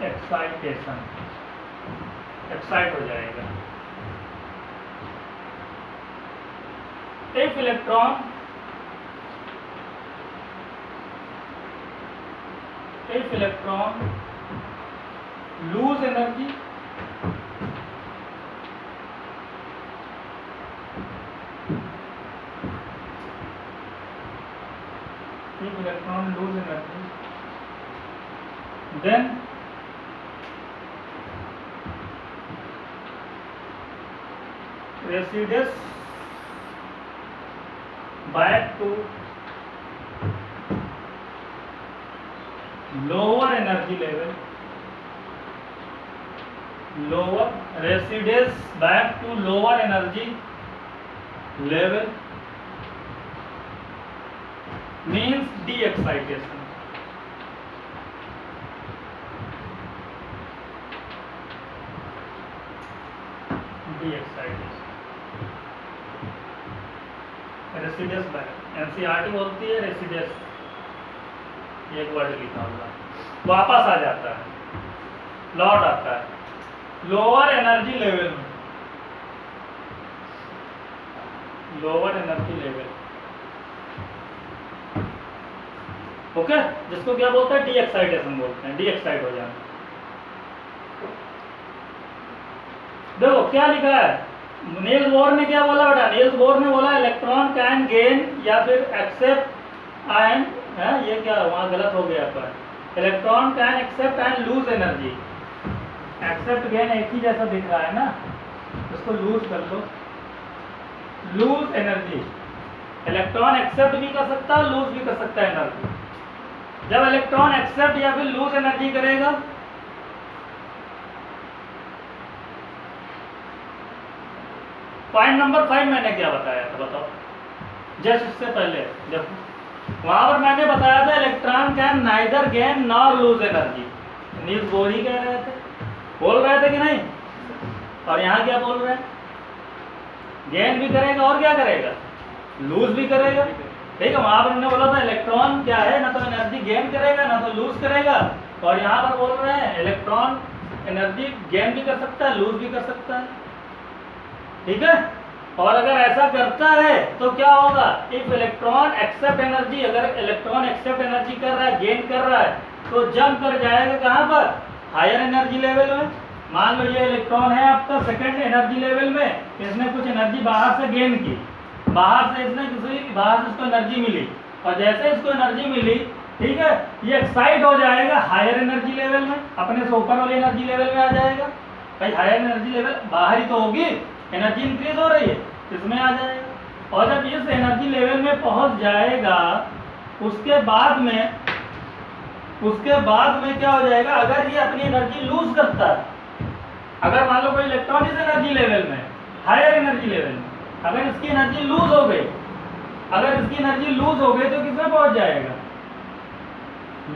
Excitation, excite हो जाएगा। If electron lose energy, then residues back to lower energy level, residues back to lower energy level means de-excitation. Residues back, NCERT बोलती है रेसिडियस, एक word लिखा हुआ, वापस आ जाता है, लौट आता है लोअर एनर्जी लेवल में, लोअर एनर्जी लेवल। ओके, जिसको क्या बोलते हैं, डी एक्साइटेशन बोलते हैं, डी एक्साइट हो जाना। देखो क्या लिखा है, नील्स बोर ने क्या बोला बेटा, नील्स बोर ने बोला इलेक्ट्रॉन कैन गेन या फिर एक्सेप्ट आयन, ये क्या वहां गलत हो गया पर, electron can accept and lose energy. Accept gain एक ही जैसा दिख रहा है ना, इसको लूज कर लो, लूज एनर्जी। इलेक्ट्रॉन एक्सेप्ट भी कर सकता है, लूज भी कर सकता है एनर्जी। जब इलेक्ट्रॉन एक्सेप्ट या फिर लूज एनर्जी करेगा, पॉइंट नंबर 5 मैंने क्या बताया था बताओ, जस्ट इससे पहले देखो वहां पर मैंने बताया था electron can neither gain nor lose energy. Niels Bohr ही कह रहे थे, बोल रहे थे कि नहीं, और यहाँ क्या बोल रहे हैं, गेन भी करेगा और क्या करेगा, लूज भी करेगा। ठीक है, वहां पर हमने बोला था इलेक्ट्रॉन क्या है, ना तो एनर्जी गेन करेगा ना तो लूज करेगा, और यहाँ पर बोल रहे हैं इलेक्ट्रॉन एनर्जी गेन भी कर सकता है, लूज भी कर सकता है। ठीक है, और अगर ऐसा करता है तो क्या होगा, इफ इलेक्ट्रॉन एक्सेप्ट एनर्जी, अगर इलेक्ट्रॉन एक्सेप्ट एनर्जी कर रहा है, गेन कर रहा है, तो जंप कर जाएगा कहाँ पर, हायर एनर्जी लेवल में। मान लो ये इलेक्ट्रॉन है आपका सेकंड एनर्जी लेवल में, इसने कुछ एनर्जी बाहर से गेन की, बाहर से इसने इसको एनर्जी मिली, और जैसे इसको एनर्जी मिली, ठीक है, ये एक्साइट हो जाएगा हायर एनर्जी लेवल में, अपने से ऊपर वाले एनर्जी लेवल में आ जाएगा। भाई हायर एनर्जी लेवल बाहर ही तो होगी, एनर्जी इंक्रीज हो रही है, इसमें आ जाएगा। और जब इस एनर्जी लेवल में पहुंच जाएगा, उसके बाद में क्या हो जाएगा, अगर ये अपनी एनर्जी लूज करता है, अगर मान लो कोई इलेक्ट्रॉन इस एनर्जी लेवल में, हायर एनर्जी लेवल में, अगर इसकी एनर्जी लूज हो गई, तो किसमें पहुंच जाएगा,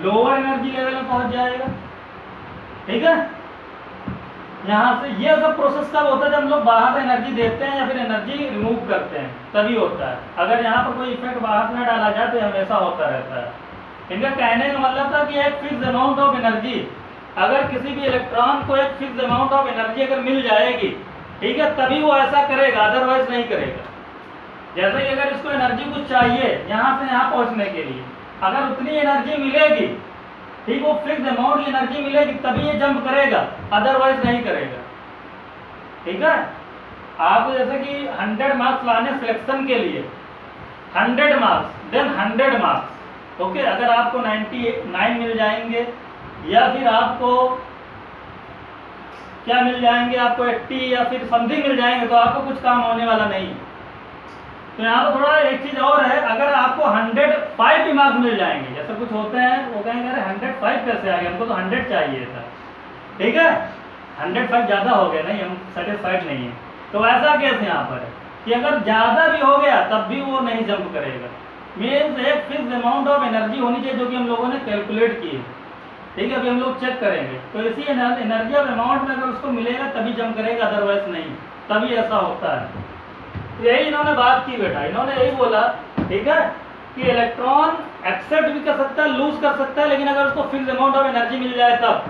लोअर एनर्जी लेवल में पहुंच जाएगा। ठीक है, यहाँ से ये सब प्रोसेस कब होता है, जब हम लोग बाहर से एनर्जी देते हैं या फिर एनर्जी रिमूव करते हैं, तभी होता है। अगर यहाँ पर कोई इफेक्ट बाहर से डाला जाए तो हमेशा होता रहता है। इनका कहने का मतलब था कि एक फिक्स अमाउंट ऑफ एनर्जी, अगर किसी भी इलेक्ट्रॉन को एक फिक्स अमाउंट ऑफ एनर्जी अगर मिल जाएगी, ठीक है, तभी वो ऐसा करेगा, अदरवाइज नहीं करेगा। जैसे कि अगर इसको एनर्जी कुछ चाहिए यहाँ से यहाँ पहुँचने के लिए, अगर उतनी एनर्जी मिलेगी, ठीक, वो फिक्स अमाउंट की एनर्जी मिलेगी तभी ये जंप करेगा, अदरवाइज नहीं करेगा। ठीक है, आपको जैसे कि 100 मार्क्स लाने सिलेक्शन के लिए, 100 मार्क्स देन 100 मार्क्स, ओके, अगर आपको 99 मिल जाएंगे या फिर आपको क्या मिल जाएंगे, आपको 80 या फिर समथिंग मिल जाएंगे, तो आपको कुछ काम होने वाला नहीं। तो यहाँ पर थोड़ा एक चीज और है, अगर आपको 105 भी मार्क्स मिल जाएंगे, जैसे कुछ होते हैं वो कहेंगे अरे 105 कैसे आ गया, हमको तो 100 चाहिए था। ठीक है, 105 ज़्यादा हो गया, नहीं हम सेटिस्फाइड नहीं है। तो ऐसा केस यहाँ पर है कि अगर ज़्यादा भी हो गया तब भी वो नहीं जंप करेगा। मीन्स एक फिक्स अमाउंट ऑफ एनर्जी होनी चाहिए, जो कि हम लोगों ने कैलकुलेट की है। ठीक है, अभी हम लोग चेक करेंगे, तो इसी एनर्जी ऑफ अमाउंट में अगर उसको मिलेगा तभी जंप करेगा, अदरवाइज नहीं, तभी ऐसा होता है। यही इन्होंने बात की बेटा, इन्होंने यही बोला, ठीक है, कि इलेक्ट्रॉन एक्सेप्ट भी कर सकता है, लूज कर सकता है, लेकिन अगर उसको फिक्स अमाउंट ऑफ एनर्जी मिल जाए तब।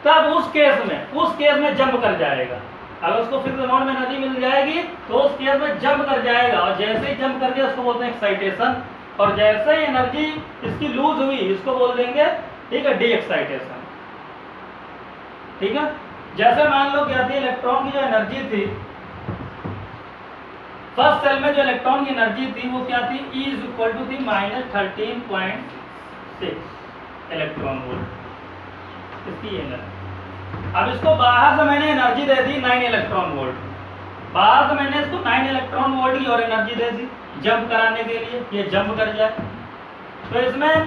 तब उस केस में जंप कर जाएगा। अगर उसको फिक्स अमाउंट में एनर्जी मिल जाएगी तो उस केस में जंप कर जाएगा, और जैसे ही जंप कर दिया उसको बोलते हैं एक्साइटेशन, और जैसे ही एनर्जी इसकी लूज हुई इसको बोल देंगे, ठीक है, डी एक्साइटेशन। ठीक है, जैसे मान लो क्या थी, इलेक्ट्रॉन की जो एनर्जी थी, फर्स्ट सेल में जो इलेक्ट्रॉन की एनर्जी थी वो क्या थी, E इज इक्वल टू थी -13.6 इलेक्ट्रॉन वोल्ट इसकी एनर्जी। अब इसको बाहर से मैंने एनर्जी दे दी 9 इलेक्ट्रॉन वोल्ट, बाहर से मैंने इसको 9 इलेक्ट्रॉन वोल्ट की और एनर्जी दे दी जंप कराने के लिए, ये जंप कर जाए। तो इसमें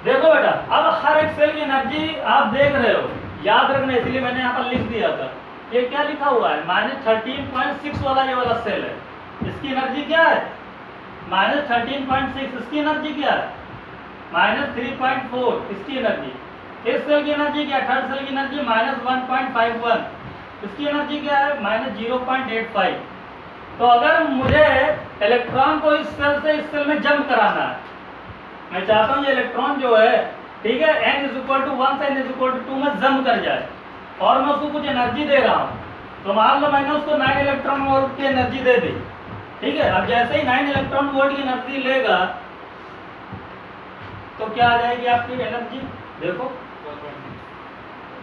देखो बेटा, अब हर एक सेल की एनर्जी आप देख रहे हो, याद रखना, इसलिए मैंने यहाँ पर लिख दिया था। ये क्या लिखा हुआ है, -13.6 वाला ये वाला सेल है, इसकी एनर्जी क्या है -13.6, इसकी एनर्जी क्या है -3.4, इसकी एनर्जी। इस सेल की एनर्जी क्या है, थर्ड सेल की एनर्जी -1.51, इसकी एनर्जी क्या है -0.85। तो अगर मुझे इलेक्ट्रॉन को इस सेल से इस सेल में जंप कराना है, मैं चाहता हूँ ये इलेक्ट्रॉन जो है, ठीक है, n इज इक्वल टू 1 से n इज इक्वल टू 2 में जंप कर जाए, और मैं उसको कुछ एनर्जी दे रहा हूँ, तो मान लो मैंने उसको 9 इलेक्ट्रॉन वोल्ट की एनर्जी दे दी। ठीक है, अब जैसे ही 9 इलेक्ट्रॉन वोल्ट की एनर्जी लेगा तो क्या आ जाएगी आपकी एनर्जी, देखो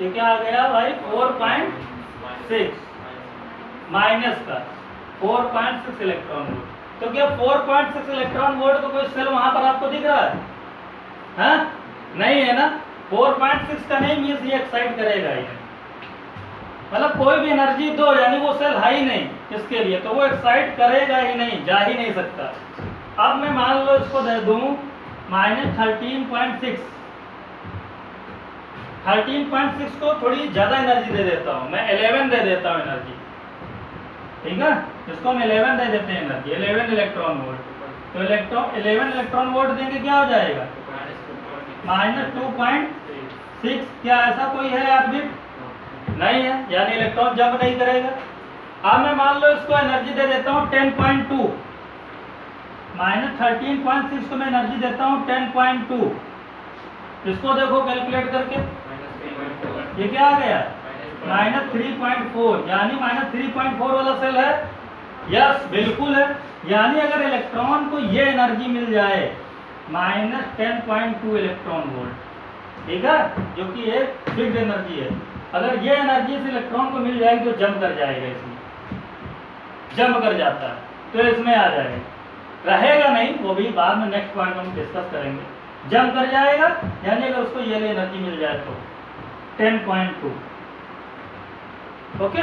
ये क्या आ गया भाई 4.6 माइनस का 4.6 इलेक्ट्रॉन वोल्ट। तो क्या 4.6 इलेक्ट्रॉन वोल्ट का कोई सेल वहां पर आपको दिख रहा है? हाँ? नहीं है ना, 4.6 का नहीं, मीन्स ये एक्साइट करेगा ही नहीं, मतलब कोई भी एनर्जी दो, यानी वो सेल है ही नहीं इसके लिए, तो वो एक्साइट करेगा ही नहीं, जा ही नहीं सकता। अब मैं मान लो इसको दे दूं -13.6, 13.6 को थोड़ी ज्यादा एनर्जी दे देता हूँ, मैं 11 दे देता हूँ एनर्जी। ठीक है, इसको हम 11 दे देते हैं एनर्जी, 11 इलेक्ट्रॉन वोल्ट। तो 11 इलेक्ट्रॉन वोल्ट देंगे क्या हो जाएगा -2.6। क्या ऐसा कोई है आर्बिट? नहीं है, यानी इलेक्ट्रॉन जंप नहीं करेगा। अब मैं मान लो इसको एनर्जी दे देता हूँ 10.2, -13.6 को मैं एनर्जी देता हूँ 10.2। इसको देखो कैलकुलेट करके, ये क्या आ गया -3.4, यानी -3.4 वाला सेल है। यस बिल्कुल है, यानी अगर इलेक्ट्रॉन को ये एनर्जी मिल जाए -10.2 इलेक्ट्रॉन वोल्ट, ठीक है, जो कि एक फिक्स्ड एनर्जी है, अगर ये एनर्जी इस इलेक्ट्रॉन को मिल जाएगी तो जंप कर जाएगा, इसमें जंप कर जाता है तो इसमें आ जाएगा, रहेगा नहीं, वो भी बाद में नेक्स्ट पॉइंट हम डिस्कस करेंगे। जंप कर जाएगा यानी अगर उसको ये एनर्जी मिल जाए तो 10.2। ओके,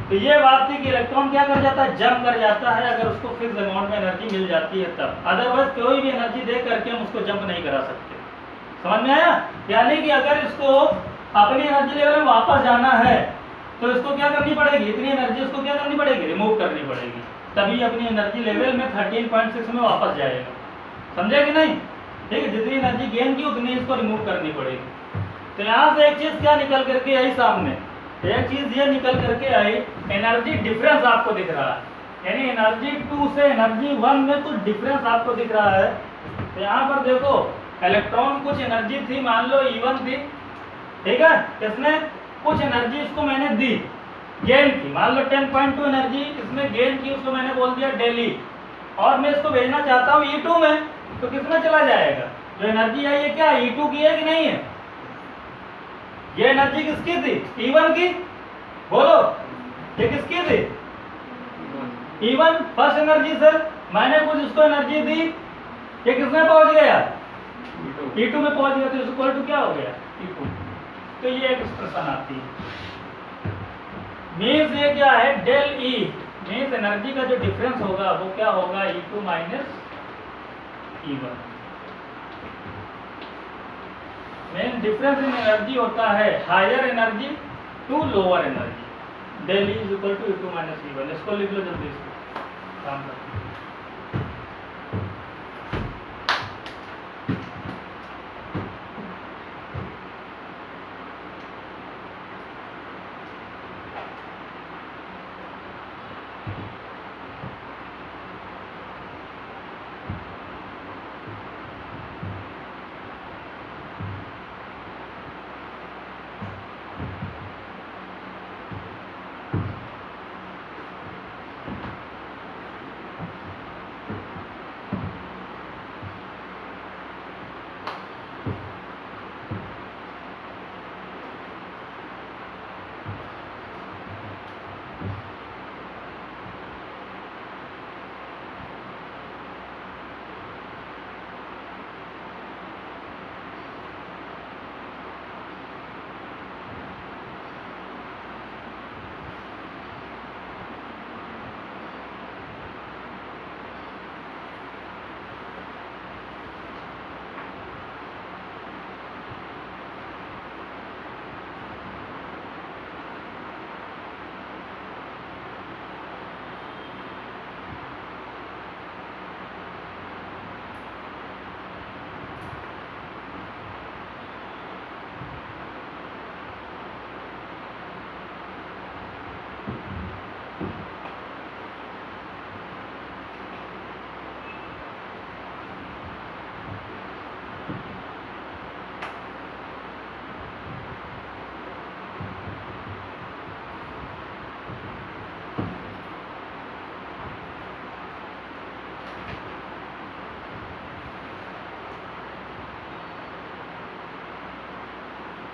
तो ये बात थी कि इलेक्ट्रॉन क्या कर जाता है, जंप कर जाता है अगर उसको फिक्स अमाउंट में एनर्जी मिल जाती है तब, अदरवाइज कोई भी एनर्जी दे करके हम उसको जंप नहीं करा सकते। समझ में आया? यानी कि अगर इसको अपनी एनर्जी लेवल में वापस जाना है तो इसको क्या करनी पड़ेगी, इतनी एनर्जी उसको क्या करनी पड़ेगी, रिमूव करनी पड़ेगी, तभी अपनी एनर्जी लेवल में 13.6 में वापस जाएगा। समझे कि नहीं? ठीक है, जितनी एनर्जी गेन की उतनी इसको रिमूव करनी पड़ेगी। तो यहाँ से एक चीज क्या निकल करके आई सामने, एक चीज ये निकल करके आई, एनर्जी डिफरेंस आपको दिख रहा है, यानी एनर्जी 2 से एनर्जी 1 में कुछ डिफरेंस आपको दिख रहा है। तो यहाँ पर देखो इलेक्ट्रॉन कुछ एनर्जी थी, मान लो E1 थी, ठीक है, इसने कुछ एनर्जी इसको मैंने दी गेन की, मान लो 10.2 एनर्जी इसमें गेन की, उसको मैंने बोल दिया डेली, और मैं इसको भेजना चाहता हूँ E2 में, तो किसमें चला जाएगा, जो एनर्जी है ये क्या E2 की है कि नहीं है? ये एनर्जी किसकी थी, E1 की, बोलो ये किसकी थी, E1 फर्स्ट एनर्जी से मैंने कुछ इसको एनर्जी दी, ये किसमें पहुंच गया, E2 में पहुंच गया, तो इक्वल टू क्या हो गया E2। तो ये एक एक्सप्रेशन आती है, मीन्स ये क्या है, डेल E मीन्स एनर्जी का जो डिफरेंस होगा वो क्या होगा, E2 minus E1। Main difference in energy होता है higher energy to lower energy, del E is equal to E2 minus E1। इसको लिख लो जल्दी, इसको काम करते हैं।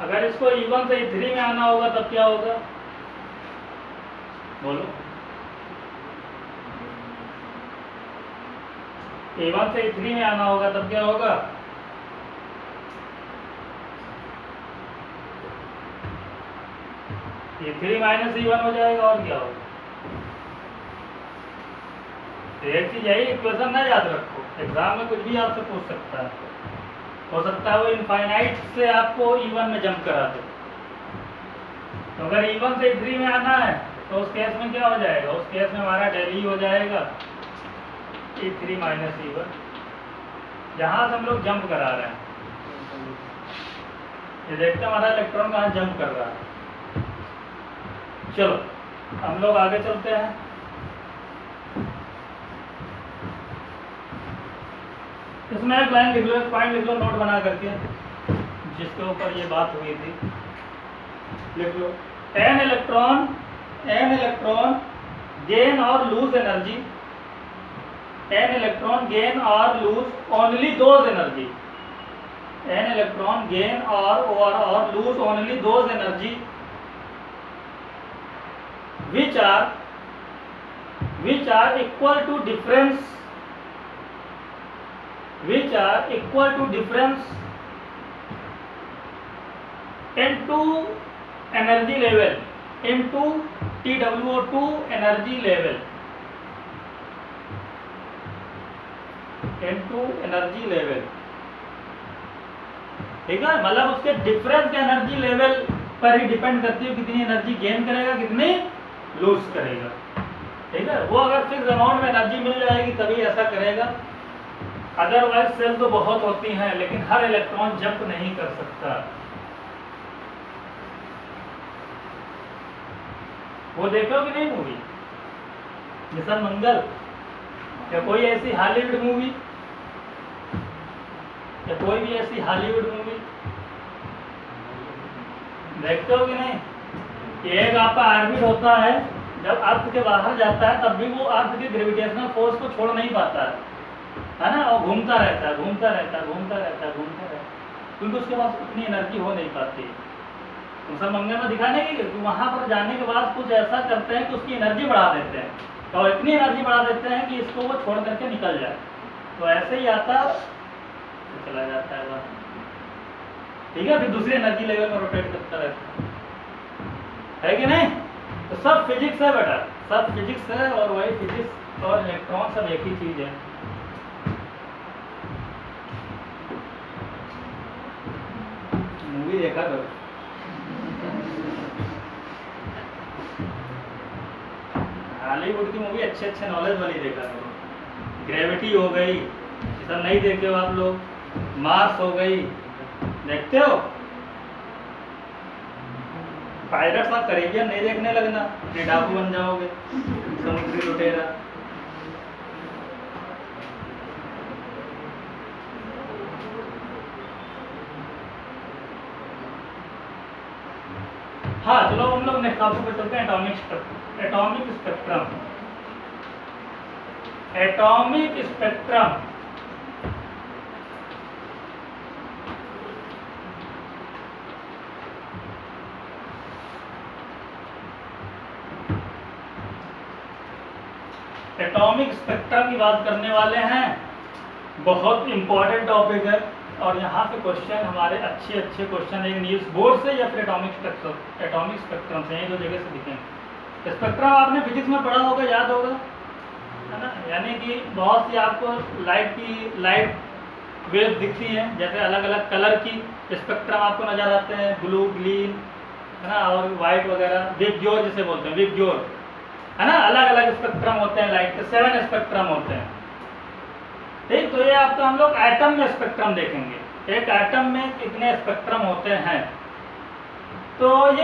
अगर इसको E1 से E3 में आना होगा तब क्या होगा, बोलो। E1 से E3 में आना होगा तब क्या होगा, E3 माइनस E1 हो जाएगा, और क्या होगा। तो एक चीज यही इक्वेशन ना याद रखो, एग्जाम में कुछ भी आपसे पूछ सकता है, हो सकता है वो इनफाइनाइट से आपको E1 में जंप करा दे। तो अगर E1 से E3 में आना है तो उस केस में क्या हो जाएगा, उस केस में हमारा डेल E हो जाएगा E3 माइनस E1, जहां से हम लोग जंप करा रहे हैं। ये देखते हैं हमारा इलेक्ट्रॉन कहाँ जंप कर रहा है। चलो हम लोग आगे चलते हैं। इसमें एक लाइन लिख लो, एक पॉइंट लिख लो नोट बना करके, जिसके ऊपर ये बात हुई थी। लिख लो, एन इलेक्ट्रॉन गेन और lose energy, an electron gain और lose only those energy, an electron gain और lose only those energy which are equal to difference into energy level, into TWO2 energy level, into energy level। ठीक है, मतलब उसके difference के energy level पर ही depend करती है कितनी एनर्जी गेन करेगा, कितनी लूज करेगा। ठीक है, वो अगर फिक्स अमाउंट में एनर्जी मिल जाएगी तभी ऐसा करेगा, अदरवाइज सेल तो बहुत होती हैं लेकिन हर इलेक्ट्रॉन जंप नहीं कर सकता। वो देखो कि नहीं मूवी मिशन मंगल, या कोई ऐसी हॉलीवुड मूवी, या कोई भी ऐसी हॉलीवुड मूवी देखते हो कि नहीं, एक आपका ऑर्बिट होता है, जब अर्थ के बाहर जाता है तब भी वो अर्थ के ग्रेविटेशनल फोर्स को छोड़ नहीं पाता है ना, और घूमता रहता है, क्योंकि उसके पास उतनी एनर्जी हो नहीं पाती। मिशन मंगल में दिखाने की वहां पर जाने के बाद कुछ ऐसा करते हैं कि उसकी एनर्जी बढ़ा देते हैं, और इतनी एनर्जी बढ़ा देते हैं कि इसको वो छोड़ करके निकल जाए। तो ऐसे ही आता तो चला जाता है बस। ठीक है, फिर दूसरी एनर्जी लेवल में रोटेट करता रहता है कि नहीं। तो सब फिजिक्स है बेटा, सब फिजिक्स है, और वही फिजिक्स और इलेक्ट्रॉन सब एक ही चीज है। मूवी देखा करो, हॉलीवुड की मूवी अच्छे अच्छे नॉलेज वाली देखा करो। ग्रेविटी हो गई, ये सब नहीं देखे हो आप लोग, मार्स हो गई, देखते हो। पायरेट्स ऑफ कैरिबियन नहीं देखने लगना, नहीं डाकू बन जाओगे, समुद्री लुटेरा। हाँ चलो हम लोग नेक्स्ट टॉपिक पर चलते हैं, atomic spectrum. Atomic spectrum atomic spectrum की बात करने वाले हैं। बहुत इंपॉर्टेंट टॉपिक है, और यहाँ से क्वेश्चन हमारे अच्छे क्वेश्चन एक न्यूज़ बोर्ड से या फिर एटॉमिक स्पेक्ट्रम से, यही दो जगह से दिखेंगे। स्पेक्ट्रम आपने फिजिक्स में पढ़ा होगा, याद होगा, है ना। यानी कि बहुत सी आपको लाइट वेव दिखती हैं, जैसे अलग अलग कलर की स्पेक्ट्रम आपको नजर आते हैं, ब्लू, ग्रीन, है ना, और वाइट वगैरह, विबग्योर जिसे बोलते हैं, विबग्योर, है ना। अलग अलग स्पेक्ट्रम होते हैं लाइट के, 7 स्पेक्ट्रम होते हैं। ठीक, तो ये आपका हम लोग एटम में स्पेक्ट्रम देखेंगे, एक एटम में कितने स्पेक्ट्रम होते हैं। तो ये